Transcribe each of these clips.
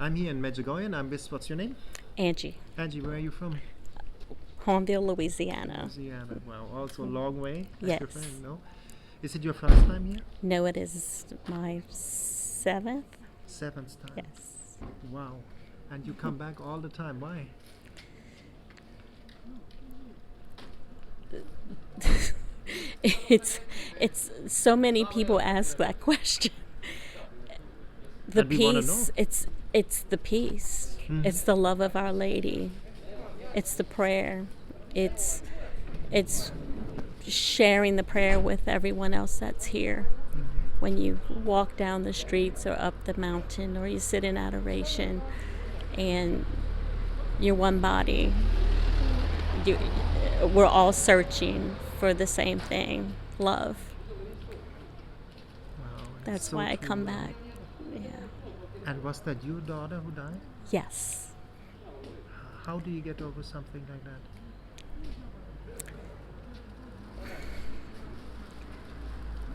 I'm here in Medjugorje, and I'm with, what's your name? Angie. Angie, where are you from? Hornville, Louisiana. Louisiana. Wow, also a long way. Yes. Your friend, no? Is it your first time here? No, it is my seventh. Seventh time. Yes. Wow. And you come back all the time. Why? It's so many people ask that question. The And we wanna peace. know. It's the peace. Mhm. It's the love of Our Lady. It's the prayer. It's sharing the prayer with everyone else that's here. When you walk down the streets or up the mountain, or you sit in adoration, and you're one body. We're all searching for the same thing, love. Wow. That's so why I true. come back. Yeah. And was that your daughter who died? Yes. How do you get over something like that?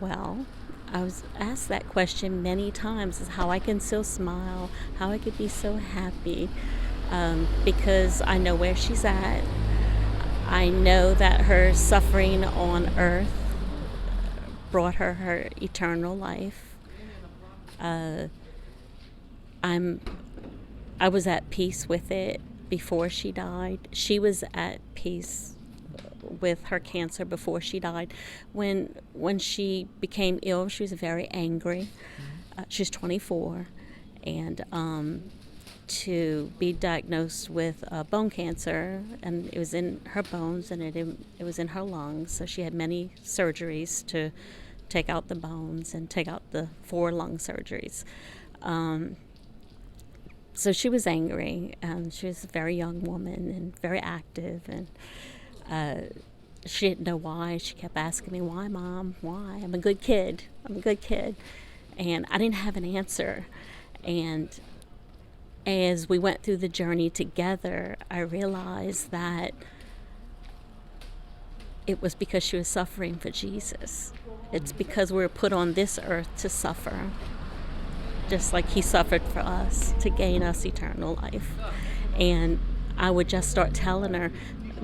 Well, I was asked that question many times, is how I can still smile, how I could be so happy, because I know where she's at. I know that her suffering on earth brought her eternal life. I was at peace with it before she died. She was at peace with her cancer before she died. When she became ill, she was very angry. She was 24, and to be diagnosed with bone cancer, and it was in her bones, and it was in her lungs. So she had many surgeries to take out the bones and take out the 4 lung surgeries. So she was angry, and she was a very young woman and very active, and she didn't know why. She kept asking me, "Why, Mom? Why? I'm a good kid. I'm a good kid." And I didn't have an answer. And as we went through the journey together, I realized that it was because she was suffering for Jesus. It's because we were put on this earth to suffer, just like he suffered for us, to gain us eternal life. And I would just start telling her,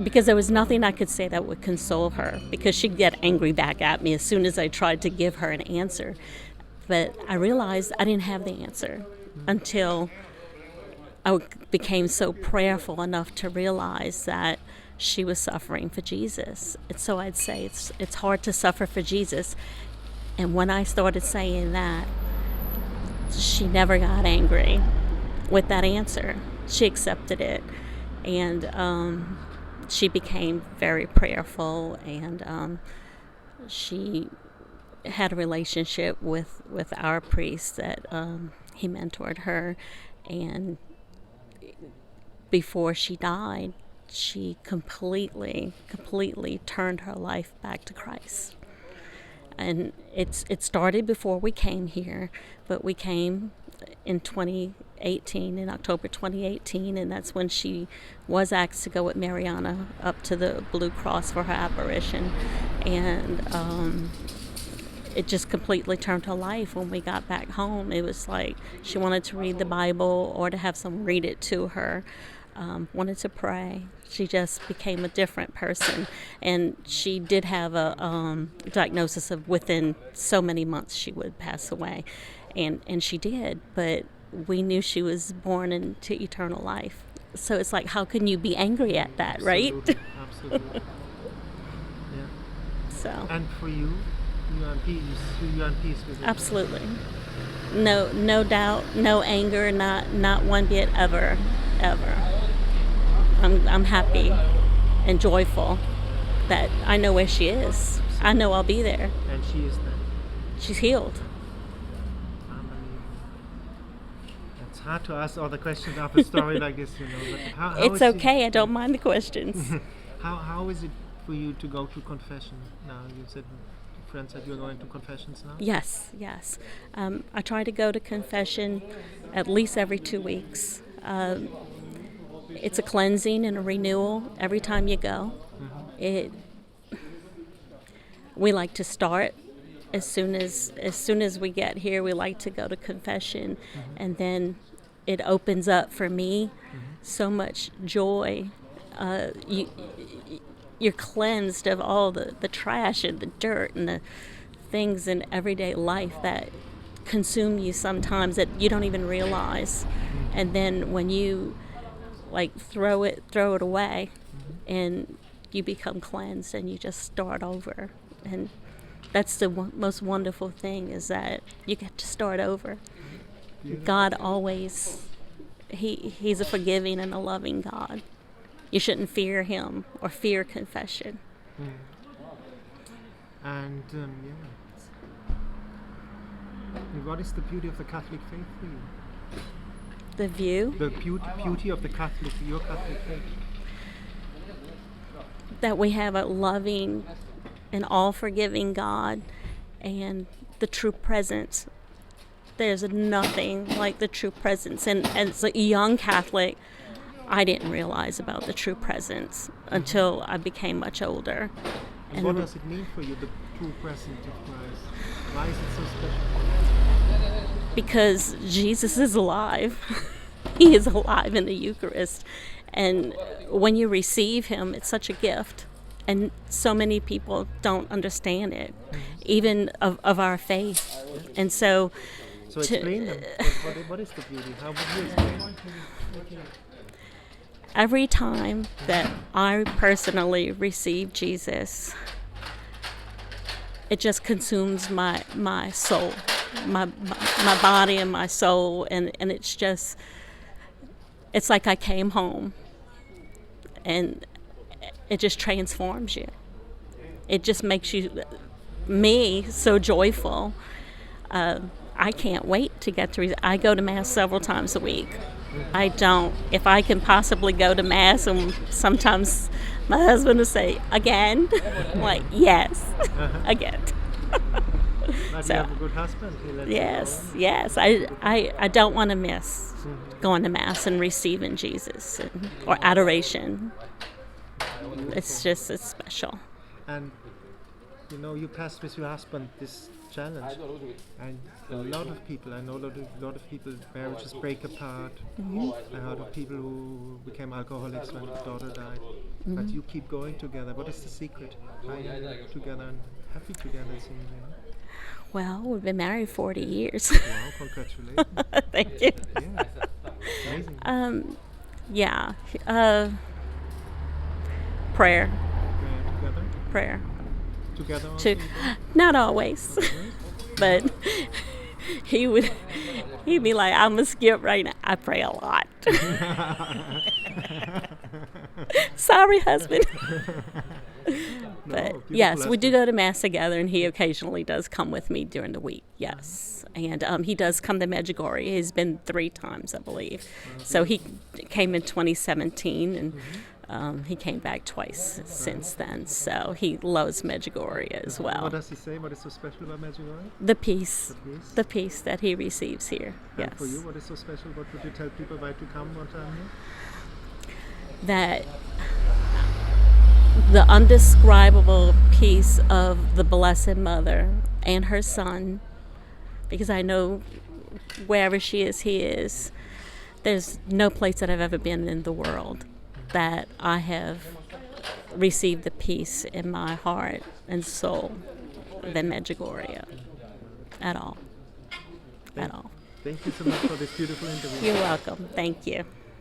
because there was nothing I could say that would console her, because she'd get angry back at me as soon as I tried to give her an answer. But I realized I didn't have the answer until I became so prayerful enough to realize that she was suffering for Jesus. And so I'd say it's hard to suffer for Jesus. And when I started saying that, she never got angry with that answer. She accepted it, and she became very prayerful, and she had a relationship with our priest that he mentored her, and before she died, she completely turned her life back to Christ. And it started before we came here, but we came in 2018, in October 2018, and that's when she was asked to go with Mariana up to the Blue Cross for her apparition. And it just completely turned her life when we got back home. It was like she wanted to read the Bible or to have someone read it to her, wanted to pray. She just became a different person. And she did have a diagnosis of within so many months she would pass away. And she did, but we knew she was born into eternal life. So it's like, how can you be angry at that, right? Absolutely. Yeah. So. And for you, you're at peace. You're at peace with it. Absolutely. No doubt, no anger, not one bit, ever. I'm happy and joyful that I know where she is. I know I'll be there. And she is there. She's healed. It's hard to ask all the questions after a story like this, But how It's is okay. I don't mind the questions. How is it for you to go to confession now? You said friends that you're going to confessions now? Yes. I try to go to confession at least every 2 weeks. It's a cleansing and a renewal every time you go. We like to start as soon as we get here. We like to go to confession, and then it opens up for me so much joy. You're cleansed of all the trash and the dirt and the things in everyday life that consume you sometimes that you don't even realize. And then when you like throw it away and you become cleansed and you just start over. And that's the most wonderful thing, is that you get to start over. God always, he's a forgiving and a loving God. You shouldn't fear him or fear confession. And and what is the beauty of the Catholic faith for you? The view? The beauty of your Catholic faith. That we have a loving and all-forgiving God and the true presence. There's nothing like the true presence. And as a young Catholic, I didn't realize about the true presence until I became much older. And what does it mean for you, the true presence of Christ? Why is it so special? Because Jesus is alive. He is alive in the Eucharist. And when you receive him, it's such a gift. And so many people don't understand it, even of our faith. And so explain them. What is the beauty? How would you explain it? Every time that I personally receive Jesus, it just consumes my soul, my body and my soul, and it's like I came home, and it just transforms you. It just makes me so joyful. I can't wait to get to. I go to Mass several times a week. I don't. If I can possibly go to Mass, and sometimes my husband will say, "Again?" I'm like, yes, again. But So, you have a good husband. He lets yes, you go. yes. I don't want to miss going to Mass and receiving Jesus or adoration. It's special. And you passed with your husband this challenge, and a lot of people, I know a lot of people, marriages break apart. I heard of people who became alcoholics when the daughter died. But you keep going together. What is the secret? Why are you together and happy together? Well, we've been married 40 years. Wow, congratulations. Thank you. Yeah, amazing. Yeah. Prayer. Together? Prayer. Together also? Not always. But he'd be like, I'm going to skip right now. I pray a lot. Sorry, husband. But yes, we do go to Mass together, and he occasionally does come with me during the week. Yes. And he does come to Medjugorje. He's been 3 times, I believe. So he came in 2017, and he came back twice since then. So he loves Medjugorje as well. What does he say? What is so special about Medjugorje? The peace. The peace that he receives here. And yes. for you, what is so special? What would you tell people why to come one time here? That the undescribable peace of the Blessed Mother and her Son, because I know wherever she is, he is. There's no place that I've ever been in the world that I have received the peace in my heart and soul than Medjugorje at all. At all. Thank you so much for this beautiful interview. You're welcome. Thank you.